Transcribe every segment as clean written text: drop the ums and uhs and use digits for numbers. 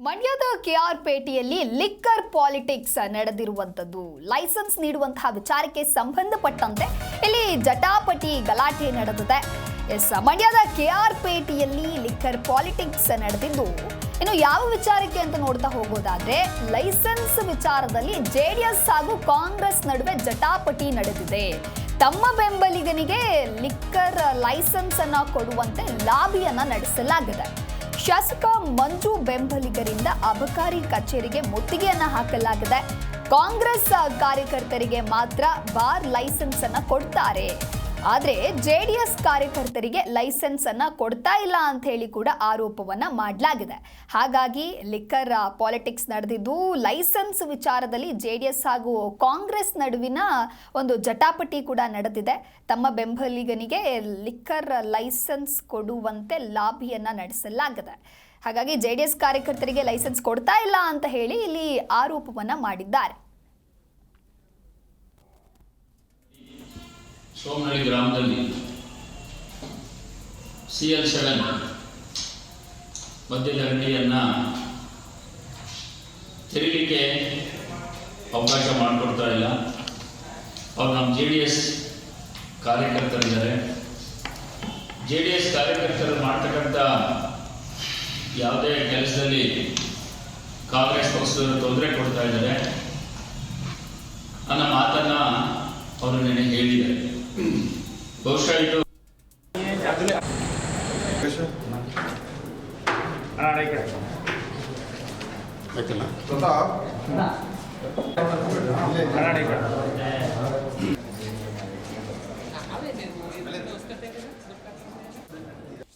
ಮಂಡ್ಯದ ಕೆಆರ್ಪೇಟೆಯಲ್ಲಿ liquor politics ನಡೆದಿರುವಂತದ್ದು licence ನೀಡುವಂತಹ ವಿಚಾರಕ್ಕೆ ಸಂಬಂಧಪಟ್ಟಂತೆ ಇಲ್ಲಿ ಜಟಾಪಟಿ ಗಲಾಟೆ ನಡೆದಿದೆ. ಮಂಡ್ಯದ ಕೆಆರ್ಪೇಟೆಯಲ್ಲಿ ಲಿಕ್ಕರ್ ಪಾಲಿಟಿಕ್ಸ್ ನಡೆದಿದ್ದು ಇನ್ನು ಯಾವ ವಿಚಾರಕ್ಕೆ ಅಂತ ನೋಡ್ತಾ ಹೋಗೋದಾದ್ರೆ ಲೈಸೆನ್ಸ್ ವಿಚಾರದಲ್ಲಿ ಜೆಡಿಎಸ್ ಹಾಗೂ ಕಾಂಗ್ರೆಸ್ ನಡುವೆ ಜಟಾಪಟಿ ನಡೆದಿದೆ. ತಮ್ಮ ಬೆಂಬಲಿಗನಿಗೆ ಲಿಕ್ಕರ್ ಲೈಸೆನ್ಸ್ ಅನ್ನ ಕೊಡುವಂತೆ ಲಾಬಿಯನ್ನ ನಡೆಸಲಾಗಿದೆ. ಶಾಸಕ ಮಂಜು ಬೆಂಬಲಿಗರಿಂದ ಅಬಕಾರಿ ಕಚೇರಿಗೆ ಮುತ್ತಿಗೆಯನ್ನ ಹಾಕಲಾಗಿದೆ. ಕಾಂಗ್ರೆಸ್ ಕಾರ್ಯಕರ್ತರಿಗೆ ಮಾತ್ರ ಬಾರ್ ಲೈಸೆನ್ಸ್ ಅನ್ನ ಕೊಡ್ತಾರೆ, ಆದ್ರೆ ಜೆಡಿಎಸ್ ಕಾರ್ಯಕರ್ತರಿಗೆ ಲೈಸೆನ್ಸ್ ಅನ್ನ ಕೊಡ್ತಾ ಇಲ್ಲ ಅಂತ ಹೇಳಿ ಕೂಡ ಆರೋಪವನ್ನ ಮಾಡಲಾಗಿದೆ. ಹಾಗಾಗಿ ಲಿಕ್ಕರ್ ಪಾಲಿಟಿಕ್ಸ್ ನಡೆದಿದ್ದು ಲೈಸೆನ್ಸ್ ವಿಚಾರದಲ್ಲಿ ಜೆಡಿಎಸ್ ಹಾಗೂ ಕಾಂಗ್ರೆಸ್ ನಡುವಿನ ಒಂದು ಜಟಾಪಟಿ ಕೂಡ ನಡೆದಿದೆ. ತಮ್ಮ ಬೆಂಬಲಿಗನಿಗೆ ಲಿಕ್ಕರ್ ಲೈಸೆನ್ಸ್ ಕೊಡುವಂತೆ ಲಾಬಿಯನ್ನ ನಡೆಸಲಾಗಿದೆ. ಹಾಗಾಗಿ ಜೆಡಿಎಸ್ ಕಾರ್ಯಕರ್ತರಿಗೆ ಲೈಸೆನ್ಸ್ ಕೊಡ್ತಾ ಇಲ್ಲ ಅಂತ ಹೇಳಿ ಇಲ್ಲಿ ಆರೋಪವನ್ನ ಮಾಡಿದ್ದಾರೆ. ಸೋಮನಹಳ್ಳಿ ಗ್ರಾಮದಲ್ಲಿ CL7 ಮದ್ಯದ ಅಂಗಡಿಯನ್ನು ತೆರೀಲಿಕ್ಕೆ ಅವಕಾಶ ಮಾಡಿಕೊಡ್ತಾ ಇಲ್ಲ. ಅವ್ರು ನಮ್ಮ JDS ಕಾರ್ಯಕರ್ತರಿದ್ದಾರೆ. JDS ಕಾರ್ಯಕರ್ತರು ಮಾಡ್ತಕ್ಕಂಥ ಯಾವುದೇ ಕೆಲಸದಲ್ಲಿ ಕಾಂಗ್ರೆಸ್ ಪಕ್ಷದವರು ತೊಂದರೆ ಕೊಡ್ತಾ ಇದ್ದಾರೆ ಅನ್ನೋ ಮಾತನ್ನು ಅವರು ನೆನೆ ಹೇಳಿದ್ದಾರೆ. ಬಹುಶಃ ಇದು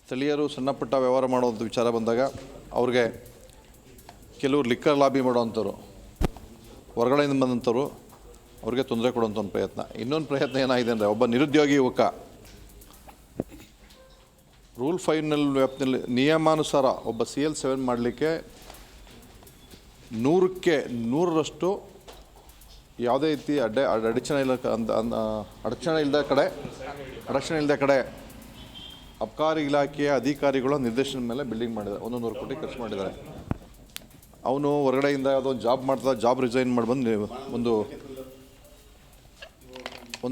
ಸ್ಥಳೀಯರು ಸಣ್ಣಪುಟ್ಟ ವ್ಯವಹಾರ ಮಾಡುವಂಥ ವಿಚಾರ ಬಂದಾಗ ಅವ್ರಿಗೆ ಕೆಲವರು ಲಿಕ್ಕರ್ ಲಾಬಿ ಮಾಡೋವಂಥವ್ರು, ಹೊರಗಡೆಯಿಂದ ಬಂದಂಥವ್ರು ಅವ್ರಿಗೆ ತೊಂದರೆ ಕೊಡುವಂಥ ಒಂದು ಪ್ರಯತ್ನ. ಇನ್ನೊಂದು ಪ್ರಯತ್ನ ಏನಾಗಿದೆ ಅಂದರೆ ಒಬ್ಬ ನಿರುದ್ಯೋಗಿ ಯುವಕ ರೂಲ್ 5 ವ್ಯಾಪ್ತಿಯಲ್ಲಿ ನಿಯಮಾನುಸಾರ ಒಬ್ಬ CL7 ಮಾಡಲಿಕ್ಕೆ 100ಕ್ಕೆ 100ರಷ್ಟು ಯಾವುದೇ ರೀತಿ ಅಡಚಣೆ ಇಲ್ಲದ ಕಡೆ ಅಬಕಾರಿ ಇಲಾಖೆಯ ಅಧಿಕಾರಿಗಳ ನಿರ್ದೇಶನದ ಮೇಲೆ ಬಿಲ್ಡಿಂಗ್ ಮಾಡಿದ್ದಾರೆ. 100 ಕೋಟಿ ಖರ್ಚು ಮಾಡಿದ್ದಾರೆ. ಅವನು ಹೊರಗಡೆಯಿಂದ ಯಾವುದೋ ಒಂದು ಜಾಬ್ ಮಾಡ್ತಾ ಜಾಬ್ ರಿಸೈನ್ ಮಾಡಿ ಬಂದು ಒಂದು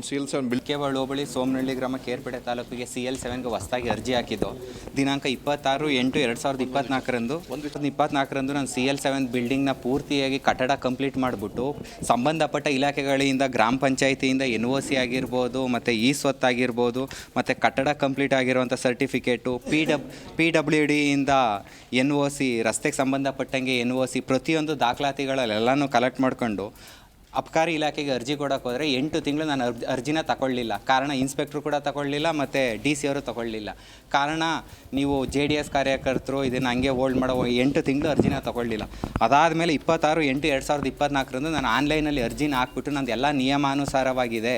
CL7 ಬಿಲ್ಕೆವಾಳ ಹೋಬಳಿ ಸೋಮನಹಳ್ಳಿ ಗ್ರಾಮ ಕೇರ್ಪೇಟೆ ತಾಲೂಕಿಗೆ CL7ಗೆ ಹೊಸದಾಗಿ ಅರ್ಜಿ ಹಾಕಿದ್ದು ದಿನಾಂಕ 26/8/2024ರಂದು 2024ರಂದು ನಾನು CL7 ಬಿಲ್ಡಿಂಗ್ನ ಪೂರ್ತಿಯಾಗಿ ಕಟ್ಟಡ ಕಂಪ್ಲೀಟ್ ಮಾಡಿಬಿಟ್ಟು ಸಂಬಂಧಪಟ್ಟ ಇಲಾಖೆಗಳಿಂದ ಗ್ರಾಮ ಪಂಚಾಯಿತಿಯಿಂದ NOC ಆಗಿರ್ಬೋದು ಮತ್ತು ಸ್ವತ್ತು ಆಗಿರ್ಬೋದು ಮತ್ತು ಕಟ್ಟಡ ಕಂಪ್ಲೀಟ್ ಆಗಿರುವಂಥ ಸರ್ಟಿಫಿಕೇಟು PWDಯಿಂದ NOC ರಸ್ತೆಗೆ ಸಂಬಂಧಪಟ್ಟಂಗೆ NOC ಪ್ರತಿಯೊಂದು ದಾಖಲಾತಿಗಳಲ್ಲೆಲ್ಲನೂ ಕಲೆಕ್ಟ್ ಮಾಡ್ಕೊಂಡು ಅಬಕಾರಿ ಇಲಾಖೆಗೆ ಅರ್ಜಿ ಕೊಡೋಕೆ ಹೋದರೆ 8 ತಿಂಗಳು ನಾನು ಅರ್ಜಿನ ತಗೊಳ್ಳಿಲ್ಲ. ಕಾರಣ ಇನ್ಸ್ಪೆಕ್ಟ್ರು ಕೂಡ ತಗೊಳ್ಳಿಲ್ಲ ಮತ್ತು DC ಅವರು ತಗೊಳ್ಳಿಲ್ಲ. ಕಾರಣ ನೀವು JDS ಕಾರ್ಯಕರ್ತರು ಇದನ್ನು ಹಂಗೆ ಹೋಲ್ಡ್ ಮಾಡೋ 8 ತಿಂಗಳು ಅರ್ಜಿನ ತಗೊಳ್ಳಿಲ್ಲ. ಅದಾದಮೇಲೆ 26/8/2024ರಂದು ನಾನು ಆನ್ಲೈನಲ್ಲಿ ಅರ್ಜಿನ ಹಾಕ್ಬಿಟ್ಟು ನಂದು ಎಲ್ಲ ನಿಯಮಾನುಸಾರವಾಗಿದೆ,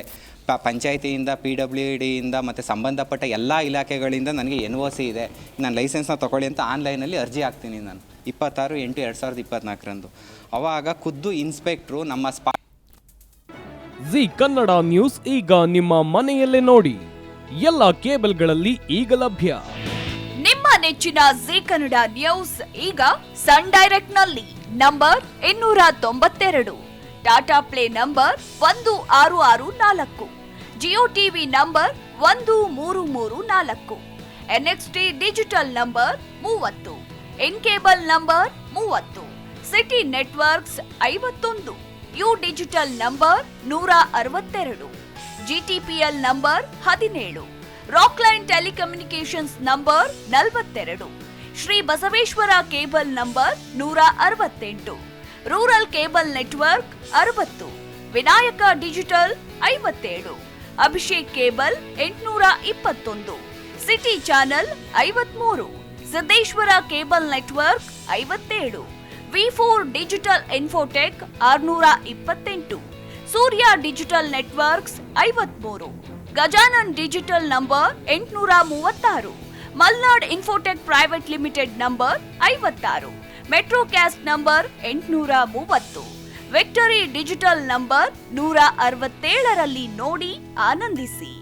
ಪಂಚಾಯಿತಿಯಿಂದ PWDಯಿಂದ ಮತ್ತು ಸಂಬಂಧಪಟ್ಟ ಎಲ್ಲ ಇಲಾಖೆಗಳಿಂದ ನನಗೆ NOC ಇದೆ, ನಾನು ಲೈಸೆನ್ಸ್ನ ತೊಗೊಳ್ಳಿ ಅಂತ ಆನ್ಲೈನಲ್ಲಿ ಅರ್ಜಿ ಹಾಕ್ತೀನಿ ನಾನು 26/8/2024ರಂದು. ಅವಾಗ ಖುದ್ದು ಇನ್ಸ್ಪೆಕ್ಟ್ರು ನಮ್ಮ ಜಿ ಕನ್ನಡ ನ್ಯೂಸ್ ಈಗ ನಿಮ್ಮ ಮನೆಯಲ್ಲೇ ನೋಡಿ. ಎಲ್ಲ ಕೇಬಲ್ಗಳಲ್ಲಿ ಈಗ ಲಭ್ಯ. ನಿಮ್ಮ ನೆಚ್ಚಿನ ಜಿ ಕನ್ನಡ ನ್ಯೂಸ್ ಈಗ ಸನ್ ಡೈರೆಕ್ಟ್ ನಲ್ಲಿ number 292, Tata play number 1664, Jio TV number 1334, NXT digital number 30, in cable number 30, city networks 51, U digital number 162, GTPL number 17, Rockline telecommunications number 42, Shri Basaveshwara cable number 168, rural cable network 60, Vinayaka digital 57, Abhishek cable 821, city channel 53, Siddeshwara cable network 57, V4 digital Infotech 628, Surya digital networks 53, Gajanan digital number 836, Malnad Infotech private limited number 56, Metrocast number 830, victory digital number 167ರಲ್ಲಿ ನೋಡಿ ಆನಂದಿಸಿ.